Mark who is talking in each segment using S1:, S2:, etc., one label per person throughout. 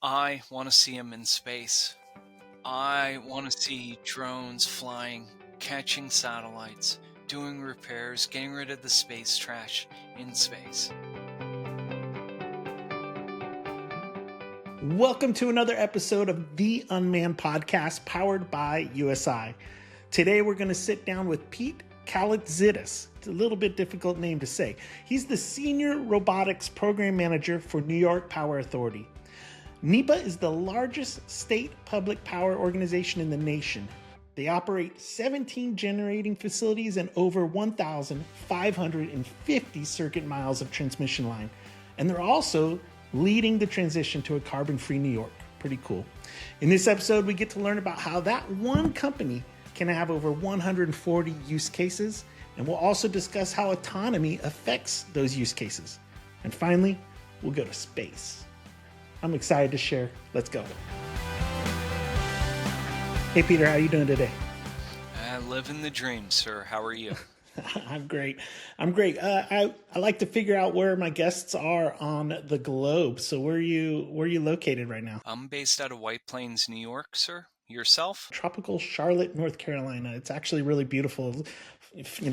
S1: I want to see him in space. I want to see drones flying, catching satellites, doing repairs, getting rid of the space trash in space.
S2: Welcome to another episode of The Unmanned Podcast powered by USI. Today we're going to sit down with Pete Kalitzidis. It's a little bit difficult name to say. He's the Senior Robotics Program Manager for New York Power Authority. NEPA is the largest state public power organization in the nation. They operate 17 generating facilities and over 1,550 circuit miles of transmission line. And they're also leading the transition to a carbon-free New York. Pretty cool. In this episode, we get to learn about how that one company can have over 140 use cases, and we'll also discuss how autonomy affects those use cases. And finally, we'll go to space. I'm excited to share. Let's go. Hey, Peter, how are you doing today?
S1: Living the dream, sir. How are you?
S2: I'm great. I like to figure out where my guests are on the globe. So where are you located right now?
S1: I'm based out of White Plains, New York, sir. Yourself?
S2: Tropical Charlotte, North Carolina. It's actually really beautiful.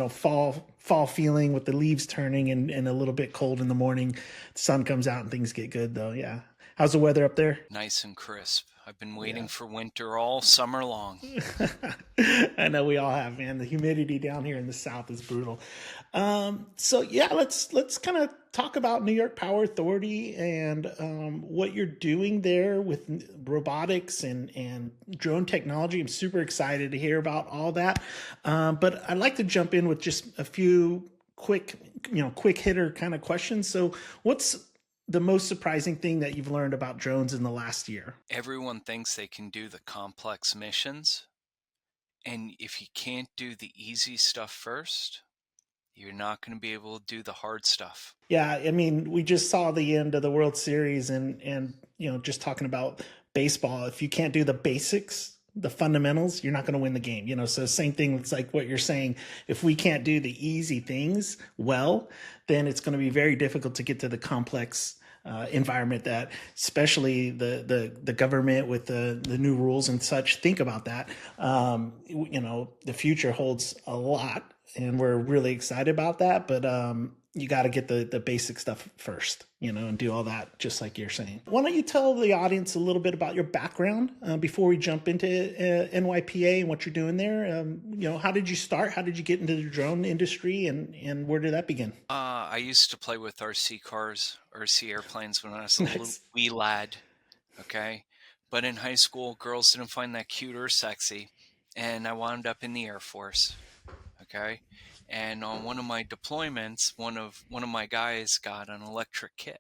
S2: Fall feeling with the leaves turning and a little bit cold in the morning. The sun comes out and things get good though. Yeah. How's the weather up there?
S1: Nice and crisp. I've been waiting for winter all summer long.
S2: I know we all have, man. The humidity down here in the South is brutal. Let's kind of talk about New York Power Authority and what you're doing there with robotics and drone technology. I'm super excited to hear about all that. But I'd like to jump in with just a few quick hitter kind of questions. So what's the most surprising thing that you've learned about drones in the last year?
S1: Everyone thinks they can do the complex missions. And if you can't do the easy stuff first, you're not going to be able to do the hard stuff.
S2: Yeah, I mean, we just saw the end of the World Series and just talking about baseball, if you can't do the basics, the fundamentals, you're not going to win the game. So same thing. It's like what you're saying. If we can't do the easy things well, then it's going to be very difficult to get to the complex environment that, especially the government with the new rules and such, think about that. The future holds a lot, and we're really excited about that. But you got to get the basic stuff first, and do all that, just like you're saying. Why don't you tell the audience a little bit about your background before we jump into NYPA and what you're doing there? How did you start? How did you get into the drone industry, and where did that begin?
S1: I used to play with RC cars, RC airplanes when I was a little wee lad. Okay. But in high school, girls didn't find that cute or sexy. And I wound up in the Air Force. Okay. And on one of my deployments, one of my guys got an electric kit.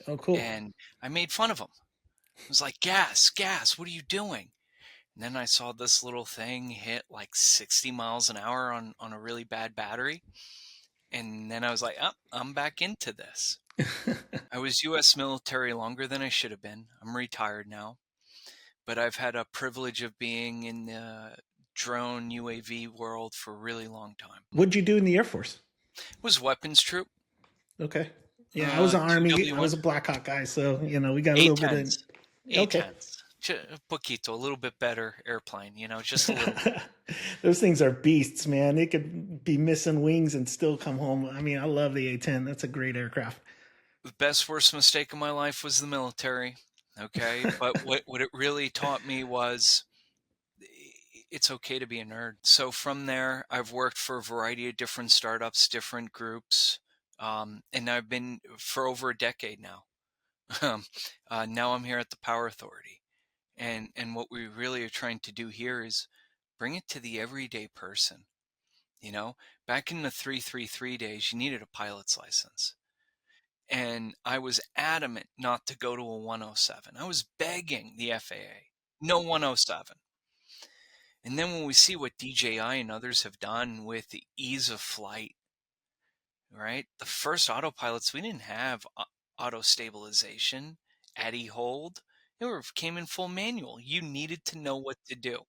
S2: Oh, cool.
S1: And I made fun of him. I was like, gas, what are you doing? And then I saw this little thing hit like 60 miles an hour on a really bad battery. And then I was like, oh, I'm back into this. I was U.S. military longer than I should have been. I'm retired now. But I've had a privilege of being in the drone UAV world for a really long time.
S2: What'd you do in the Air Force?
S1: Was weapons troop.
S2: Okay. Yeah, I was an Army. I was a Black Hawk guy, so we got a little bit of
S1: A-10s. Poquito, a little bit better airplane, just a little bit.
S2: Those things are beasts, man. They could be missing wings and still come home. I mean, I love the A-10. That's a great aircraft.
S1: The best, worst mistake of my life was the military. Okay. But what it really taught me was it's okay to be a nerd. So from there, I've worked for a variety of different startups, different groups. And I've been for over a decade now. Now I'm here at the Power Authority. And what we really are trying to do here is bring it to the everyday person. Back in the 333 days, you needed a pilot's license. And I was adamant not to go to a 107. I was begging the FAA, no 107. And then when we see what DJI and others have done with the ease of flight, right? The first autopilots, we didn't have auto stabilization, ADI hold. It came in full manual. You needed to know what to do.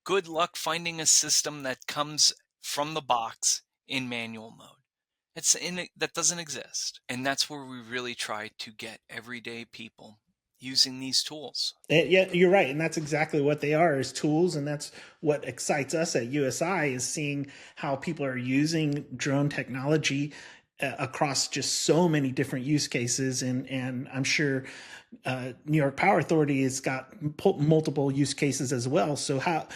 S1: Good luck finding a system that comes from the box in manual mode. That doesn't exist. And that's where we really try to get everyday people using these tools.
S2: Yeah, you're right, and that's exactly what they are, is tools, and that's what excites us at USI, is seeing how people are using drone technology across just so many different use cases, and I'm sure New York Power Authority has got multiple use cases as well. So how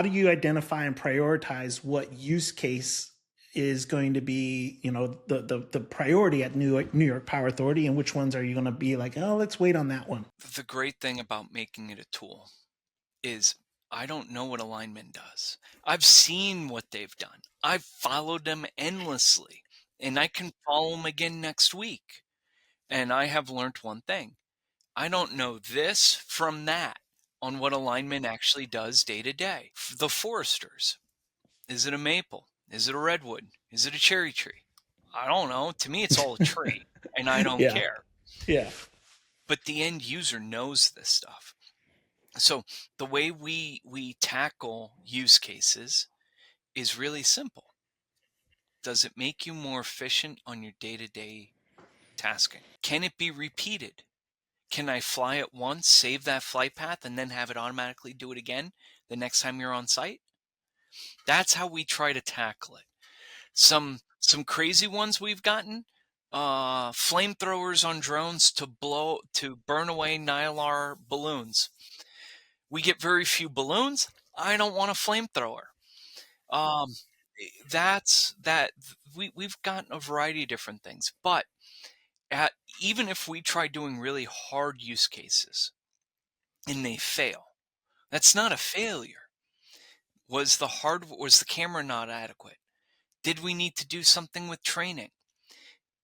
S2: do you identify and prioritize what use case is going to be, the priority at New York Power Authority, and which ones are you going to be like, oh, let's wait on that one?
S1: The great thing about making it a tool is I don't know what a lineman does. I've seen what they've done. I've followed them endlessly, and I can follow them again next week. And I have learned one thing. I don't know this from that on what a lineman actually does day to day. The foresters, is it a maple? Is it a redwood? Is it a cherry tree? I don't know. To me, it's all a tree, and I don't
S2: Yeah,
S1: care.
S2: yeah.
S1: But the end user knows this stuff. So the way we tackle use cases is really simple. Does it make you more efficient on your day-to-day tasking? Can it be repeated? Can I fly it once, save that flight path, and then have it automatically do it again the next time you're on site? That's how we try to tackle it. Some crazy ones we've gotten, flamethrowers on drones to burn away Nylar balloons. We get very few balloons. I don't want a flamethrower. Um, we've gotten a variety of different things, but at even if we try doing really hard use cases and they fail, that's not a failure. Was the camera not adequate? Did we need to do something with training?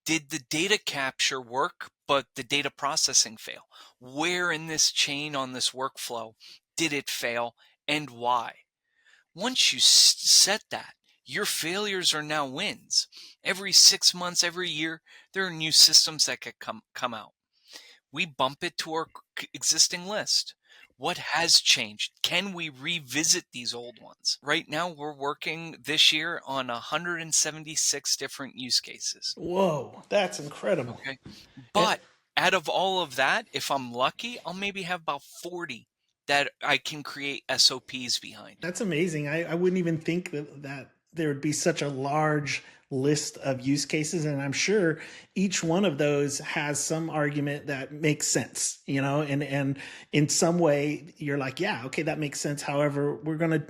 S1: Did the data capture work, but the data processing fail? Where in this chain on this workflow did it fail and why? Once you set that, your failures are now wins. Every 6 months, every year, there are new systems that could come out. We bump it to our existing list. What has changed? Can we revisit these old ones? Right now, we're working this year on 176 different use cases.
S2: Whoa, that's incredible.
S1: Okay.
S2: And
S1: But out of all of that, if I'm lucky, I'll maybe have about 40 that I can create SOPs behind.
S2: that's amazing. I wouldn't even think that there would be such a large list of use cases, and I'm sure each one of those has some argument that makes sense, and in some way you're like, yeah, okay, that makes sense. However, we're going to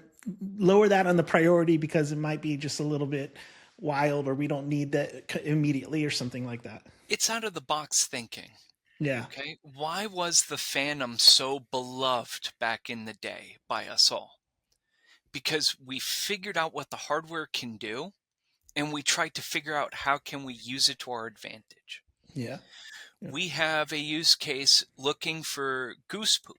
S2: lower that on the priority because it might be just a little bit wild, or we don't need that immediately, or something like that.
S1: It's out of the box thinking.
S2: Yeah,
S1: Okay. Why was the Phantom so beloved back in the day by us all? Because we figured out what the hardware can do and we tried to figure out how can we use it to our advantage.
S2: yeah, yeah,
S1: We have a use case looking for goose poop.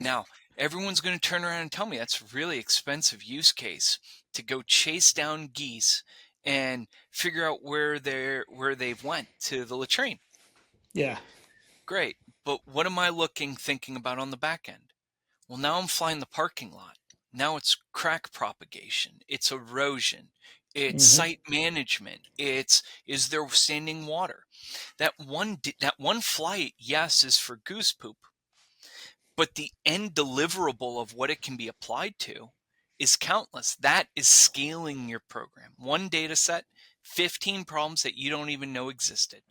S1: Now, everyone's going to turn around and tell me that's a really expensive use case to go chase down geese and figure out where they've went to the latrine.
S2: yeah,
S1: Great. But what am I thinking about on the back end? Well, now I'm flying the parking lot. Now it's crack propagation, it's erosion, it's
S2: hmm,
S1: site management, it's is there standing water? That one flight, yes, is for goose poop, but the end deliverable of what it can be applied to is countless. That is scaling your program. One data set, 15 problems that you don't even know existed.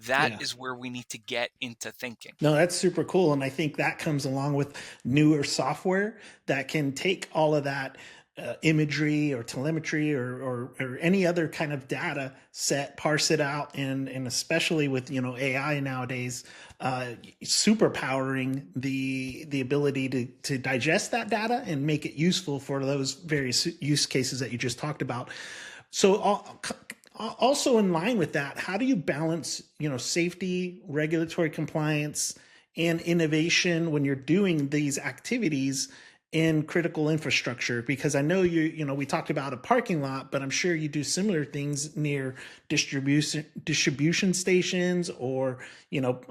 S1: That
S2: yeah.
S1: is where we need to get into thinking.
S2: No, that's super cool. And I think that comes along with newer software that can take all of that imagery or telemetry, or any other kind of data set, parse it out, and especially with AI nowadays, super powering the ability to digest that data and make it useful for those various use cases that you just talked about. So also in line with that, how do you balance, safety, regulatory compliance, and innovation when you're doing these activities in critical infrastructure? Because I know we talked about a parking lot, but I'm sure you do similar things near distribution stations, or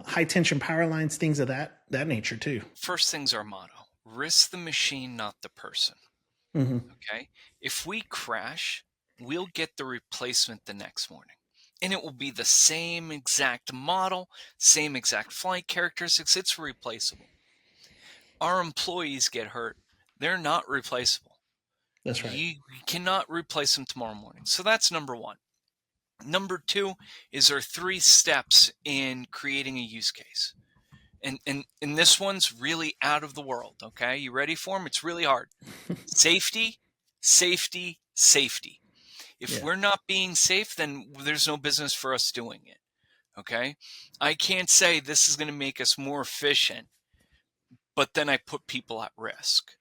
S2: high tension power lines, things of that nature too.
S1: First thing's our motto: risk the machine, not the person.
S2: Hmm.
S1: Okay. If we crash, we'll get the replacement the next morning. and it will be the same exact model, same exact flight characteristics. It's replaceable. Our employees get hurt. They're not replaceable.
S2: That's right.
S1: You cannot replace them tomorrow morning. So that's number one. Number two is our three steps in creating a use case. And this one's really out of the world. Okay. You ready for them? It's really hard. Safety, safety, safety. If
S2: Yeah.
S1: we're not being safe, then there's no business for us doing it. Okay. I can't say this is going to make us more efficient, but then I put people at risk.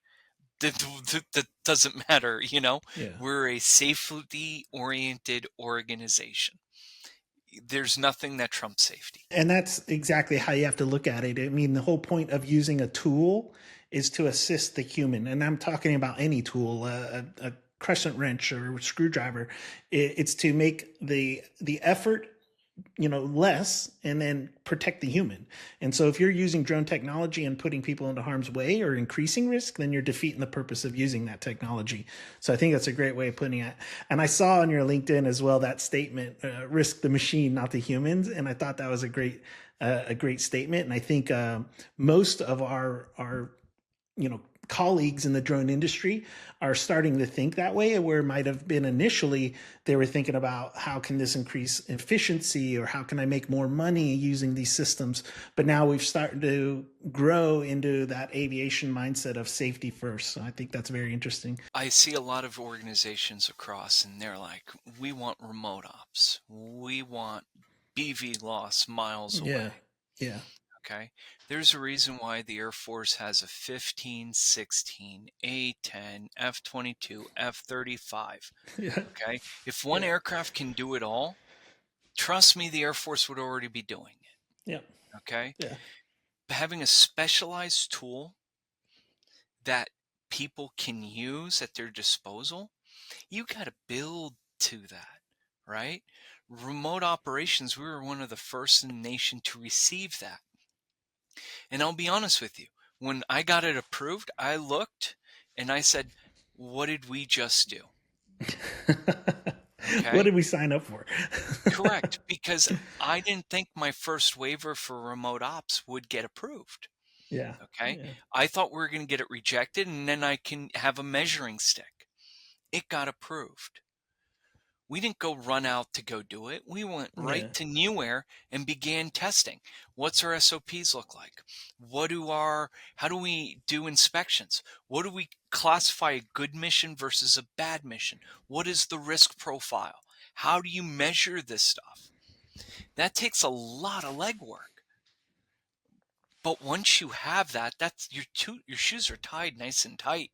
S1: That doesn't matter.
S2: Yeah.
S1: We're a safety oriented organization. There's nothing that trumps safety.
S2: And that's exactly how you have to look at it. I mean, the whole point of using a tool is to assist the human. And I'm talking about any tool, a crescent wrench or a screwdriver. It's to make the effort, less, and then protect the human. And so if you're using drone technology and putting people into harm's way or increasing risk, then you're defeating the purpose of using that technology. So I think that's a great way of putting it. And I saw on your LinkedIn as well that statement, risk the machine, not the humans. And I thought that was a great statement. And I think most of our colleagues in the drone industry are starting to think that way, where it might have been initially they were thinking about how can this increase efficiency or how can I make more money using these systems. But now we've started to grow into that aviation mindset of safety first. So I think that's very interesting.
S1: I see a lot of organizations across, and they're like, we want remote ops. We want BV loss miles
S2: Yeah.
S1: away.
S2: Yeah.
S1: Okay. There's a reason why the Air Force has a 15, 16, A-10, F-22, F-35.
S2: Yeah.
S1: Okay. If one
S2: Yeah.
S1: aircraft can do it all, trust me, the Air Force would already be doing
S2: Yeah.
S1: it. Okay.
S2: Yeah.
S1: Having a specialized tool that people can use at their disposal, you got to build to that, right? Remote operations, we were one of the first in the nation to receive that. And I'll be honest with you, when I got it approved, I looked and I said, what did we just do?
S2: What
S1: Okay.
S2: did we sign up for?
S1: Correct. Because I didn't think my first waiver for remote ops would get approved.
S2: Yeah.
S1: Okay.
S2: Yeah.
S1: I thought we were going to get it rejected and then I can have a measuring stick. It got approved. We didn't go run out to go do it. We went right
S2: Yeah.
S1: to New Air and began testing. What's our SOPs look like? How do we do inspections? What do we classify a good mission versus a bad mission? What is the risk profile? How do you measure this stuff? That takes a lot of legwork. But once you have that, that's your shoes are tied nice and tight.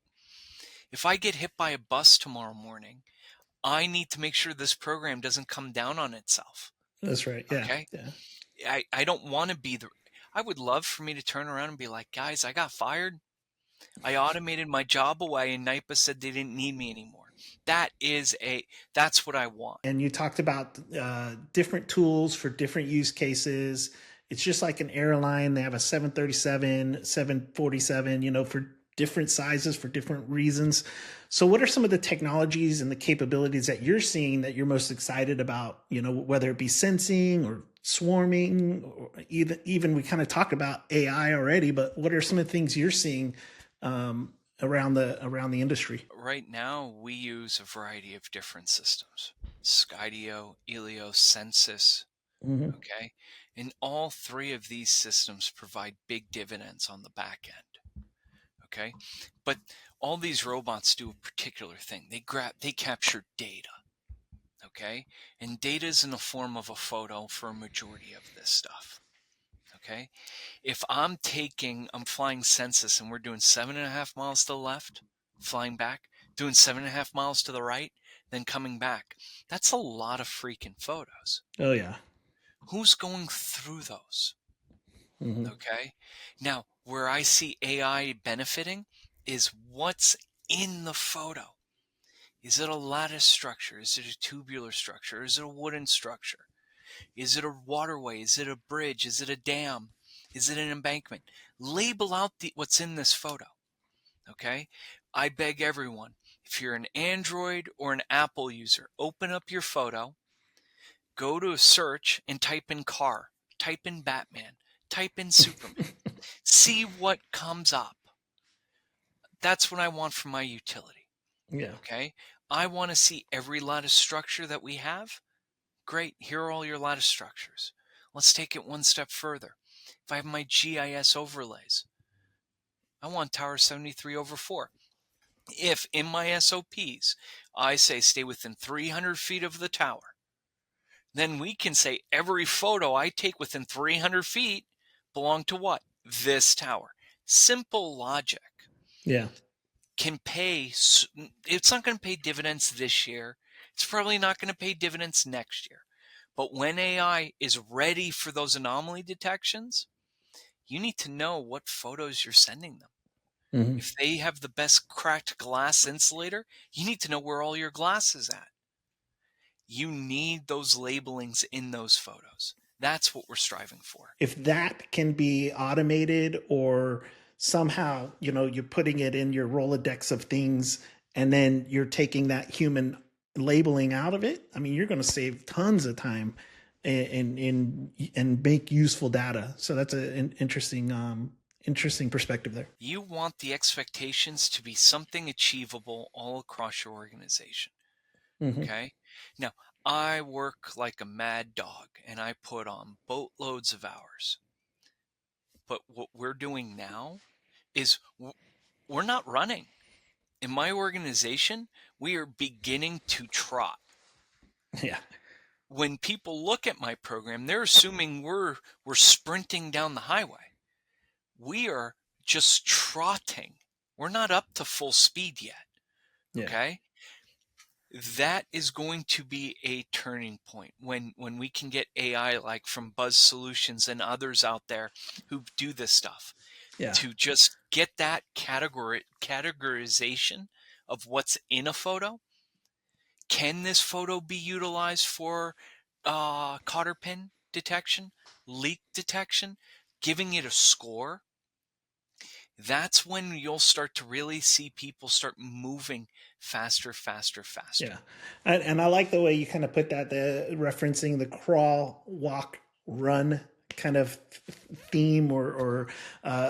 S1: If I get hit by a bus tomorrow morning, I need to make sure this program doesn't come down on itself.
S2: That's right. Yeah.
S1: Okay.
S2: Yeah.
S1: I don't want to be I would love for me to turn around and be like, guys, I got fired. I automated my job away and NIPA said they didn't need me anymore. That's what I want.
S2: And you talked about different tools for different use cases. It's just like an airline. They have a 737, 747, for different sizes for different reasons. So what are some of the technologies and the capabilities that you're seeing that you're most excited about, whether it be sensing or swarming, or even we kind of talked about AI already, but what are some of the things you're seeing around the industry?
S1: Right now, we use a variety of different systems. Skydio, Elio, Census,
S2: Mm-hmm.
S1: okay? And all three of these systems provide big dividends on the back end, okay? But all these robots do a particular thing. They capture data, okay? And data is in the form of a photo for a majority of this stuff, okay? If I'm flying census and we're doing 7.5 miles to the left, flying back, doing 7.5 miles to the right, then coming back, that's a lot of freaking photos.
S2: Oh yeah.
S1: Who's going through those?
S2: Mm-hmm.
S1: Okay. Now, where I see AI benefiting is what's in the photo. Is it a lattice structure? Is it a tubular structure? Is it a wooden structure? Is it a waterway? Is it a bridge? Is it a dam? Is it an embankment? Label out what's in this photo. Okay. I beg everyone, if you're an Android or an Apple user, open up your photo Go to a search and type in car, type in Batman, type in Superman. See what comes up. That's what I want from my utility.
S2: Yeah.
S1: Okay. I want to see every lattice structure that we have. Great. Here are all your lattice structures. Let's take it one step further. If I have my GIS overlays, I want Tower 73 over 4. If in my SOPs I say stay within 300 feet of the tower, then we can say every photo I take within 300 feet belong to what? This tower. Simple logic
S2: Yeah.
S1: can pay. It's not going to pay dividends this year. It's probably not going to pay dividends next year. But when AI is ready for those anomaly detections, you need to know what photos you're sending them.
S2: Hmm.
S1: If they have the best cracked glass insulator, you need to know where all your glass is at. You need those labelings in those photos. That's what we're striving for.
S2: If that can be automated, or somehow, you're putting it in your Rolodex of things, and then you're taking that human labeling out of it, I mean, you're going to save tons of time and make useful data. So that's an interesting perspective there.
S1: You want the expectations to be something achievable all across your organization.
S2: Hmm.
S1: Okay. Now, I work like a mad dog and I put on boatloads of hours. But what we're doing now is we're not running. In my organization, we are beginning to trot.
S2: Yeah.
S1: When people look at my program, they're assuming we're sprinting down the highway. We are just trotting. We're not up to full speed yet.
S2: Yeah.
S1: Okay? That is going to be a turning point when we can get AI like from Buzz Solutions and others out there who do this stuff
S2: Yeah.
S1: to just get that categorization of what's in a photo. Can this photo be utilized for cotter pin detection, leak detection, giving it a score? That's when you'll start to really see people start moving faster, faster, faster.
S2: Yeah, and I like the way you kind of put that, the referencing the crawl, walk, run kind of theme, or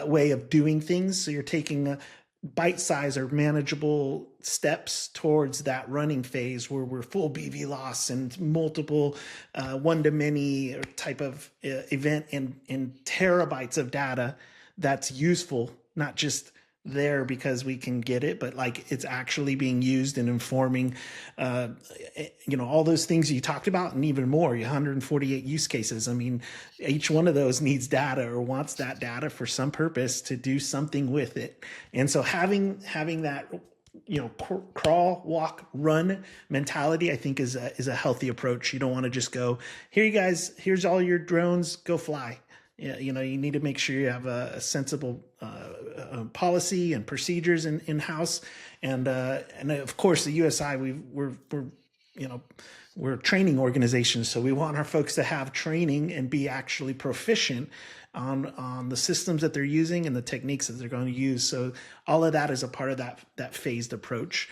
S2: way of doing things. So you're taking bite size or manageable steps towards that running phase where we're full BV loss and multiple one to many type of event in terabytes of data that's useful, not just there because we can get it, but like it's actually being used and informing, uh, all those things you talked about and even more. 148 use cases. I mean, each one of those needs data or wants that data for some purpose to do something with it. And so having that crawl, walk, run mentality, I think is a healthy approach. You don't want to just go, here you guys, here's all your drones, go fly. Yeah, you need to make sure you have a sensible policy and procedures in house, and of course the USI, you know we're a training organization, so we want our folks to have training and be actually proficient on the systems that they're using and the techniques that they're going to use. So all of that is a part of that phased approach.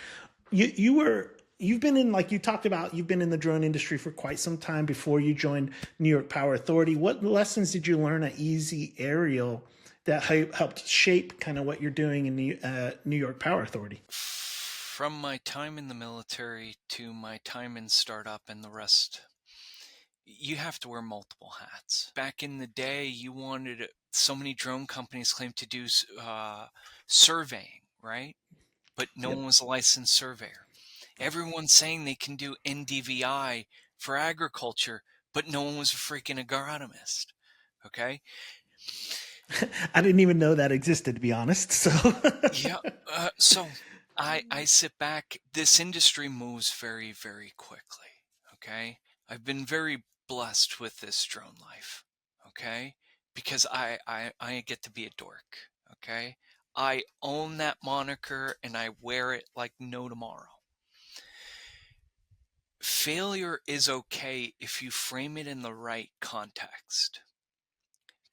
S2: You've been in, like you talked about, you've been in the drone industry for quite some time before you joined New York Power Authority. What lessons did you learn at Easy Aerial that helped shape kind of what you're doing in New York Power Authority?
S1: From my time in the military to my time in startup and the rest, you have to wear multiple hats. Back in the day, so many drone companies claimed to do surveying, right? But no
S2: Yep.
S1: one was a licensed surveyor. Everyone's saying they can do NDVI for agriculture, but no one was a freaking agronomist. Okay.
S2: I didn't even know that existed, to be honest. So,
S1: Yeah. So I sit back. This industry moves very, very quickly. Okay. I've been very blessed with this drone life. Okay. Because I get to be a dork. Okay. I own that moniker and I wear it like no tomorrow. Failure is okay if you frame it in the right context.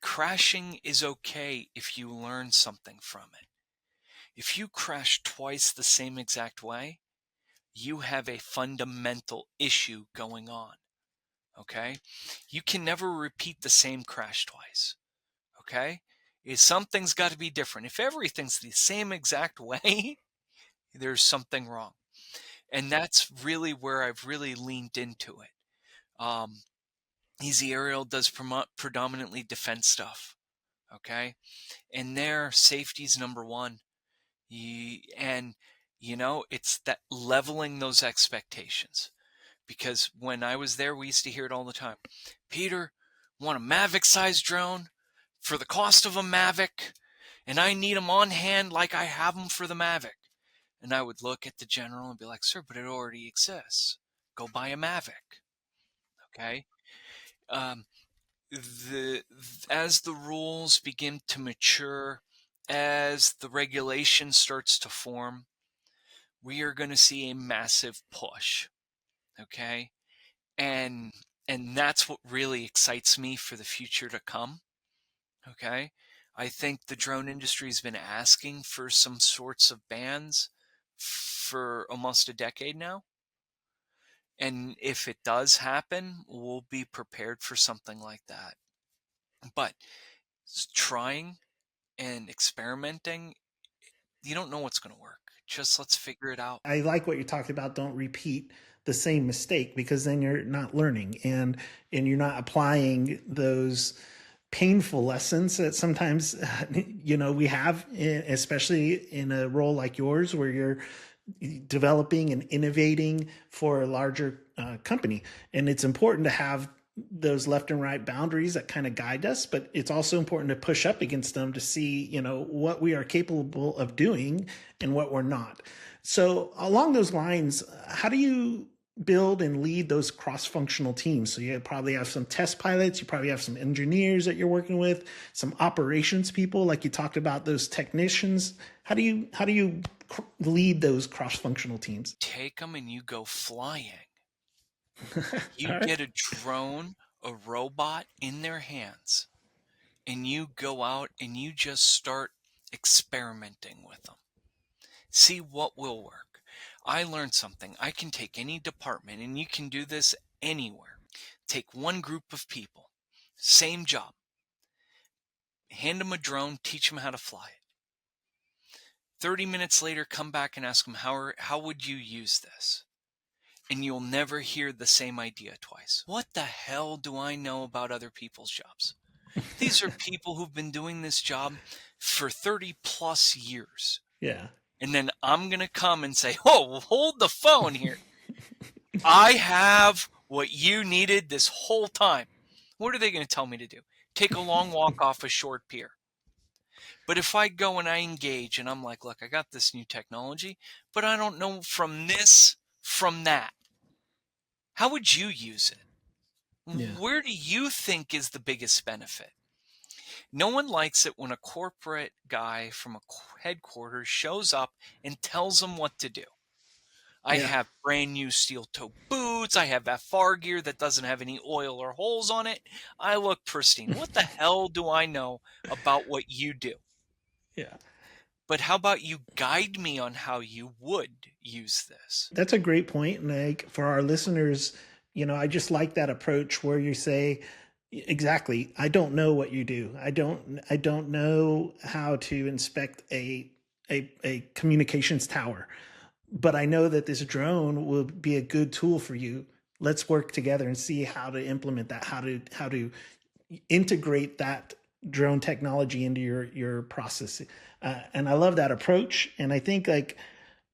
S1: Crashing is okay if you learn something from it. If you crash twice the same exact way, you have a fundamental issue going on. Okay. You can never repeat the same crash twice. Okay. Something's got to be different. If everything's the same exact way, there's something wrong. And that's really where I've really leaned into it. Um, Easy Aerial does predominantly defense stuff. Okay. And there, safety's number one. And, it's that leveling those expectations. Because when I was there, we used to hear it all the time. Peter, want a Mavic sized drone for the cost of a Mavic, and I need them on hand like I have them for the Mavic. And I would look at the general and be like, sir, but it already exists. Go buy a Mavic. Okay. Um, as the rules begin to mature, as the regulation starts to form, we are going to see a massive push. Okay. And that's what really excites me for the future to come. Okay. I think the drone industry has been asking for some sorts of bans for almost a decade now. And if it does happen, we'll be prepared for something like that. But trying and experimenting, you don't know what's going to work. Just let's figure it out.
S2: I like what you talked about. Don't repeat the same mistake, because then you're not learning, and you're not applying those painful lessons that sometimes we have, especially in a role like yours where you're developing and innovating for a larger company. And it's important to have those left and right boundaries that kind of guide us, but it's also important to push up against them to see, what we are capable of doing and what we're not. So along those lines, how do you build and lead those cross-functional teams? So you probably have some test pilots, you probably have some engineers that you're working with, some operations people, like you talked about, those technicians. How do you lead those cross-functional teams?
S1: Take them and you go flying.
S2: All
S1: You
S2: right.
S1: get a drone, a robot in their hands, and you go out and you just start experimenting with them. See what will work. I learned something. I can take any department, and you can do this anywhere. Take one group of people, same job, hand them a drone, teach them how to fly it. 30 minutes later, come back and ask them, how would you use this? And you'll never hear the same idea twice. What the hell do I know about other people's jobs? These are people who've been doing this job for 30 plus years.
S2: Yeah.
S1: And then I'm going to come and say, oh, hold the phone here. I have what you needed this whole time. What are they going to tell me to do? Take a long walk off a short pier. But if I go and I engage and I'm like, look, I got this new technology, but I don't know from this, from that. How would you use it?
S2: Yeah.
S1: Where do you think is the biggest benefit? No one likes it when a corporate guy from a headquarters shows up and tells them what to do. I
S2: Yeah.
S1: have brand new steel toe boots. I have FR gear that doesn't have any oil or holes on it. I look pristine. What the hell do I know about what you do?
S2: Yeah.
S1: But how about you guide me on how you would use this?
S2: That's a great point. And like for our listeners, I just like that approach where you say, exactly, I don't know what you do. I don't know how to inspect a communications tower, but I know that this drone will be a good tool for you. Let's work together and see how to implement that, how to integrate that drone technology into your process. And I love that approach. And I think like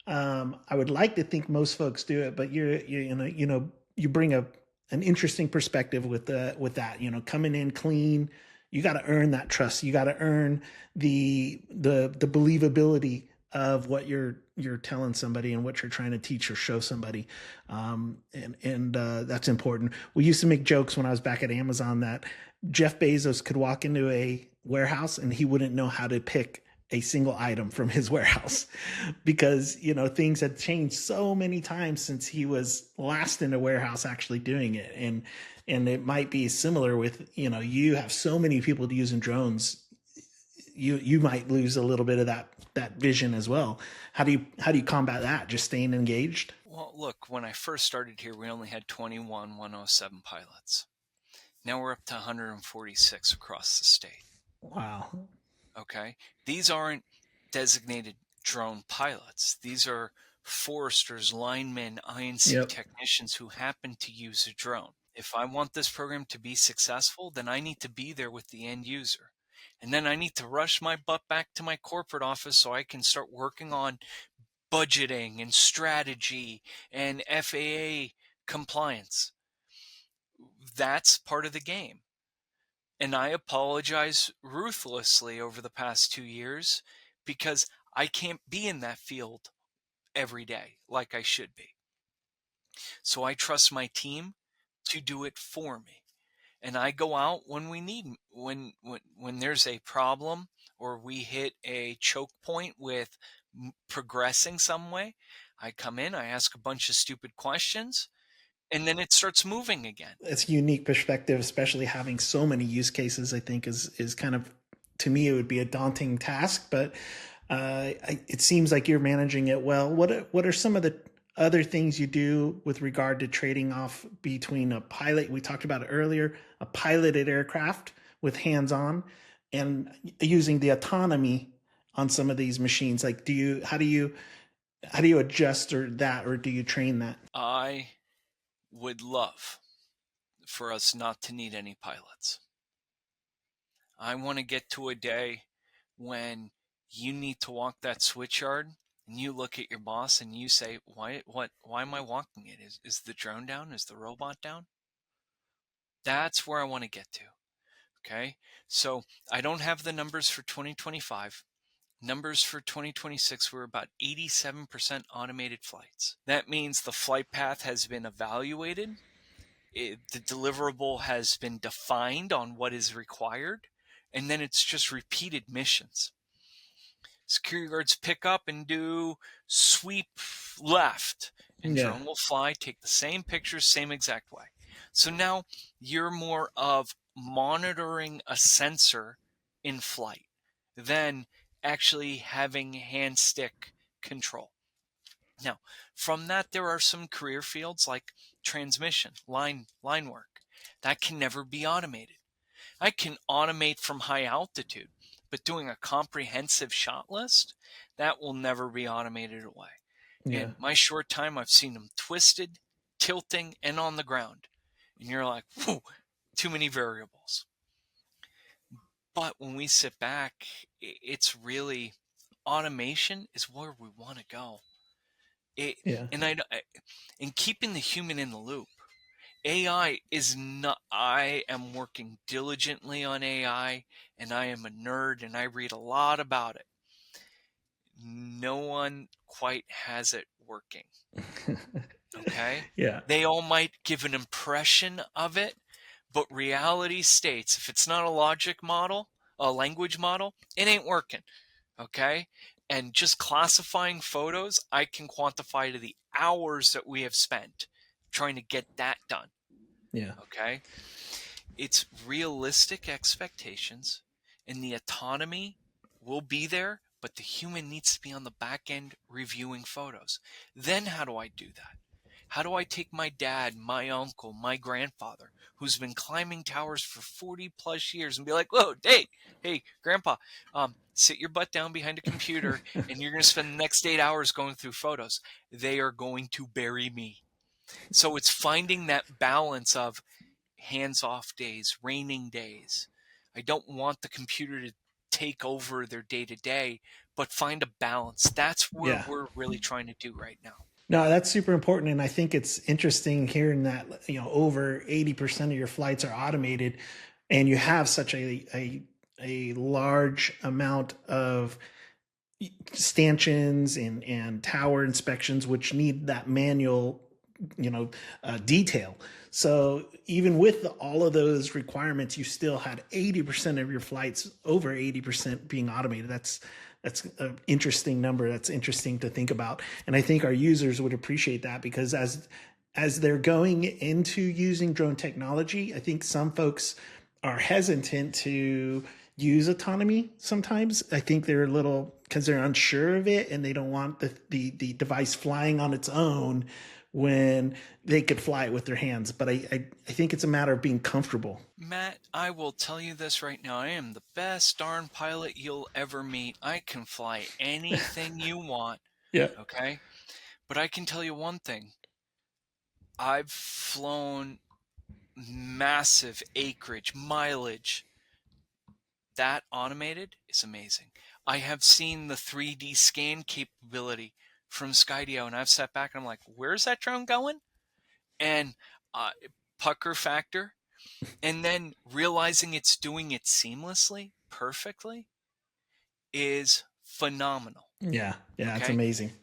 S2: I would like to think most folks do it, but you bring an interesting perspective with that. Coming in clean, you got to earn that trust. You got to earn the believability of what you're telling somebody and what you're trying to teach or show somebody, and that's important. We used to make jokes when I was back at Amazon that Jeff Bezos could walk into a warehouse and he wouldn't know how to pick a single item from his warehouse because things had changed so many times since he was last in a warehouse actually doing it. And it might be similar with you have so many people using drones, you might lose a little bit of that vision as well. How do you combat that? Just staying engaged?
S1: Well, look, when I first started here, we only had 21 107 pilots. Now we're up to 146 across the state.
S2: Wow.
S1: Okay. These aren't designated drone pilots. These are foresters, linemen, INC
S2: Yep.
S1: technicians who happen to use a drone. If I want this program to be successful, then I need to be there with the end user. And then I need to rush my butt back to my corporate office so I can start working on budgeting and strategy and FAA compliance. That's part of the game. And I apologize ruthlessly over the past 2 years because I can't be in that field every day like I should be. So I trust my team to do it for me. And I go out when we need when there's a problem or we hit a choke point with progressing some way. I come in, I ask a bunch of stupid questions, and then it starts moving again.
S2: It's a unique perspective, especially having so many use cases. I think is kind of, to me, it would be a daunting task, but it seems like you're managing it well. What are some of the other things you do with regard to trading off between a pilot? We talked about it earlier, a piloted aircraft with hands-on, and using the autonomy on some of these machines. Like, how do you adjust or do you train that?
S1: I would love for us not to need any pilots. I want to get to a day when you need to walk that switchyard and you look at your boss and you say, why am I walking it? Is the drone down? Is the robot down? That's where I want to get to. Okay. So I don't have the numbers for 2025. Numbers for 2026 were about 87% automated flights. That means the flight path has been evaluated. The deliverable has been defined on what is required, and then it's just repeated missions. Security guards pick up and do sweep left, and
S2: Yeah,
S1: drone will fly, take the same pictures, same exact way. So now you're more of monitoring a sensor in flight than actually having hand stick control. Now, from that, there are some career fields like transmission, line work. That can never be automated. I can automate from high altitude, but doing a comprehensive shot list, that will never be automated away.
S2: yeah,
S1: In my short time, I've seen them twisted, tilting, and on the ground. And you're like, whew, too many variables. But when we sit back, it's really automation is where we want to go. It,
S2: yeah,
S1: and and keeping the human in the loop. AI is not, I am working diligently on AI and I am a nerd and I read a lot about it. No one quite has it working. Okay.
S2: yeah,
S1: They all might give an impression of it, but reality states if it's not a logic model, a language model, it ain't working. Okay. And just classifying photos, I can quantify to the hours that we have spent trying to get that done.
S2: yeah,
S1: Okay. It's realistic expectations, and the autonomy will be there, but the human needs to be on the back end reviewing photos. Then, how do I do that? How do I take my dad, my uncle, my grandfather, who's been climbing towers for 40 plus years, and be like, whoa, hey, grandpa, sit your butt down behind a computer, and you're going to spend the next 8 hours going through photos. They are going to bury me. So it's finding that balance of hands off days, raining days. I don't want the computer to take over their day to day, but find a balance. That's where
S2: yeah.
S1: we're really trying to do right now.
S2: No, that's super important, and I think it's interesting hearing that over 80% of your flights are automated, and you have such a large amount of stanchions and tower inspections which need that manual detail. So even with all of those requirements, you still had 80% of your flights, over 80% being automated. That's an interesting number. That's interesting to think about, and I think our users would appreciate that, because as they're going into using drone technology, I think some folks are hesitant to use autonomy sometimes. I think they're a little, because they're unsure of it and they don't want the device flying on its own when they could fly it with their hands. But I think it's a matter of being comfortable.
S1: Matt, I will tell you this right now. I am the best darn pilot you'll ever meet. I can fly anything you want,
S2: Yeah.
S1: okay? But I can tell you one thing. I've flown massive acreage, mileage. That automated is amazing. I have seen the 3D scan capability from Skydio, and I've sat back and I'm like, where's that drone going? And uh, pucker factor, and then realizing it's doing it seamlessly, perfectly, is phenomenal.
S2: Yeah. Yeah. It's
S1: Okay.
S2: amazing.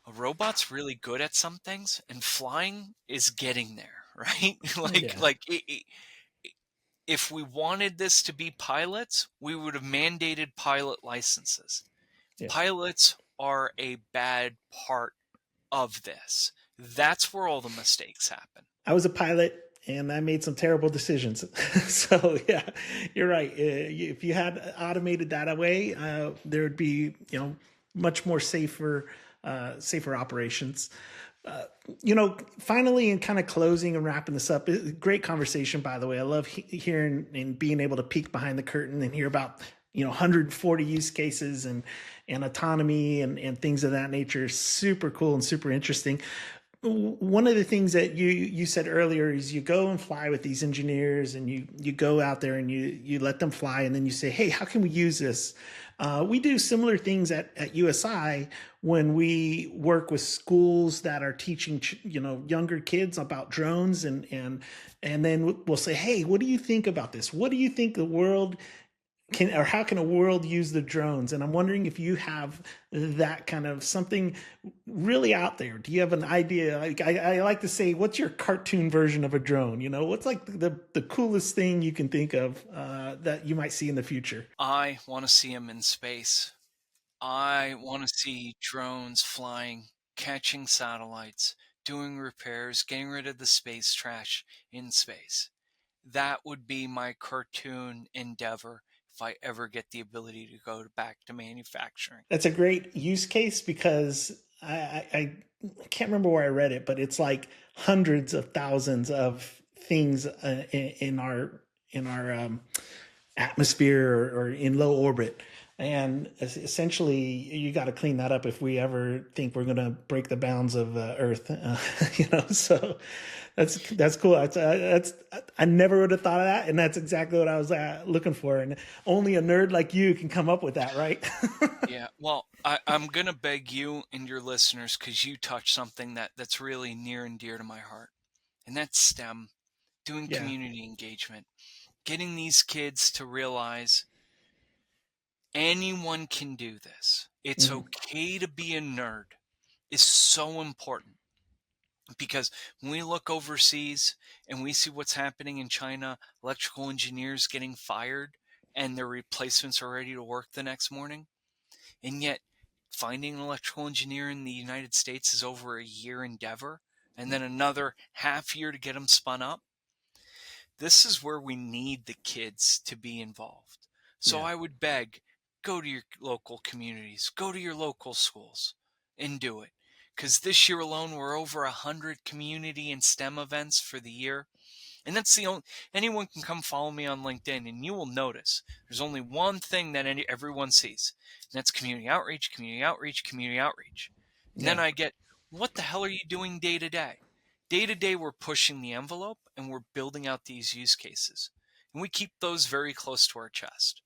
S1: A robot's really good at some things, and flying is getting there, right? like,
S2: Yeah.
S1: like if we wanted this to be pilots, we would have mandated pilot licenses.
S2: Yeah.
S1: Pilots are a bad part of this. That's where all the mistakes happen.
S2: I was a pilot and I made some terrible decisions. So yeah, you're right. If you had automated that away, there would be, much more safer operations. Finally, in kind of closing and wrapping this up, great conversation, by the way. I love hearing and being able to peek behind the curtain and hear about 140 use cases and autonomy and things of that nature. Super cool and super interesting. One of the things that you said earlier is you go and fly with these engineers and you go out there and you let them fly, and then you say, hey, how can we use this? We do similar things at USI when we work with schools that are teaching younger kids about drones, and then we'll say, hey, what do you think about this? What do you think the world can, or how can a world use the drones? And I'm wondering if you have that kind of something really out there. Do you have an idea? Like, I like to say, what's your cartoon version of a drone? What's like the coolest thing you can think of that you might see in the future?
S1: I want to see them in space. I want to see drones flying, catching satellites, doing repairs, getting rid of the space trash in space. That would be my cartoon endeavor if I ever get the ability to go back to manufacturing.
S2: That's a great use case because I can't remember where I read it, but it's like hundreds of thousands of things in our atmosphere or in low orbit. And essentially, you got to clean that up if we ever think we're going to break the bounds of Earth. So that's cool. That's I never would have thought of that, and that's exactly what I was looking for. And only a nerd like you can come up with that, right?
S1: Yeah, well, I'm going to beg you and your listeners, because you touch something that's really near and dear to my heart, and that's STEM, doing
S2: Yeah.
S1: community engagement, getting these kids to realize anyone can do this. It's
S2: Mhm.
S1: okay to be a nerd is so important, because when we look overseas and we see what's happening in China, electrical engineers getting fired and their replacements are ready to work the next morning, and yet finding an electrical engineer in the United States is over a year endeavor, and then another half year to get them spun up. This is where we need the kids to be involved. So
S2: Yeah.
S1: I would beg, go to your local communities, go to your local schools and do it. Because this year alone, we're over 100 community and STEM events for the year. And that's the only, anyone can come follow me on LinkedIn and you will notice there's only one thing that everyone sees. And that's community outreach, community outreach, community outreach. And then
S2: Yeah.
S1: I get, what the hell are you doing day to day? Day to day, we're pushing the envelope and we're building out these use cases. And we keep those very close to our chest.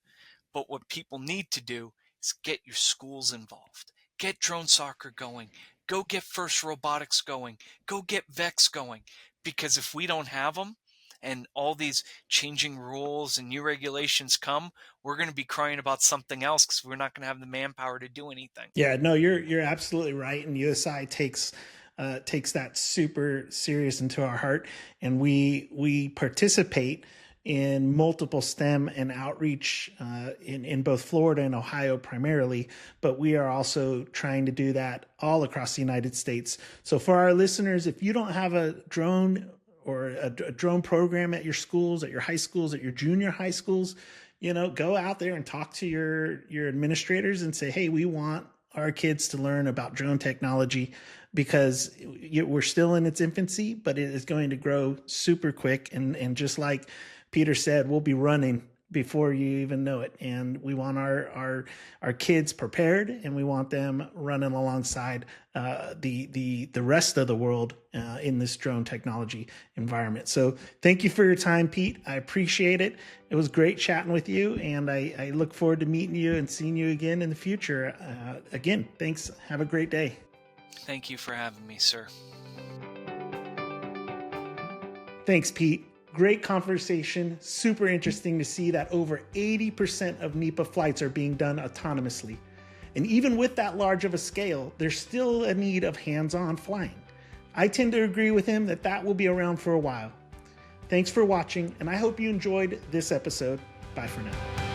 S1: But what people need to do is get your schools involved. Get drone soccer going. Go get FIRST Robotics going. Go get VEX going. Because if we don't have them and all these changing rules and new regulations come, we're going to be crying about something else because we're not going to have the manpower to do anything.
S2: Yeah, no, you're absolutely right, and USI takes that super serious into our heart, and we participate in multiple STEM and outreach in both Florida and Ohio primarily, but we are also trying to do that all across the United States. So for our listeners, if you don't have a drone or a drone program at your schools, at your high schools, at your junior high schools, go out there and talk to your administrators and say, hey, we want our kids to learn about drone technology because we're still in its infancy, but it is going to grow super quick. And just like Peter said, we'll be running before you even know it. And we want our kids prepared, and we want them running alongside the rest of the world in this drone technology environment. So thank you for your time, Pete. I appreciate it. It was great chatting with you, and I look forward to meeting you and seeing you again in the future. Again, thanks. Have a great day.
S1: Thank you for having me, sir.
S2: Thanks, Pete. Great conversation. Super interesting to see that over 80% of NEPA flights are being done autonomously. And even with that large of a scale, there's still a need of hands-on flying. I tend to agree with him that will be around for a while. Thanks for watching, and I hope you enjoyed this episode. Bye for now.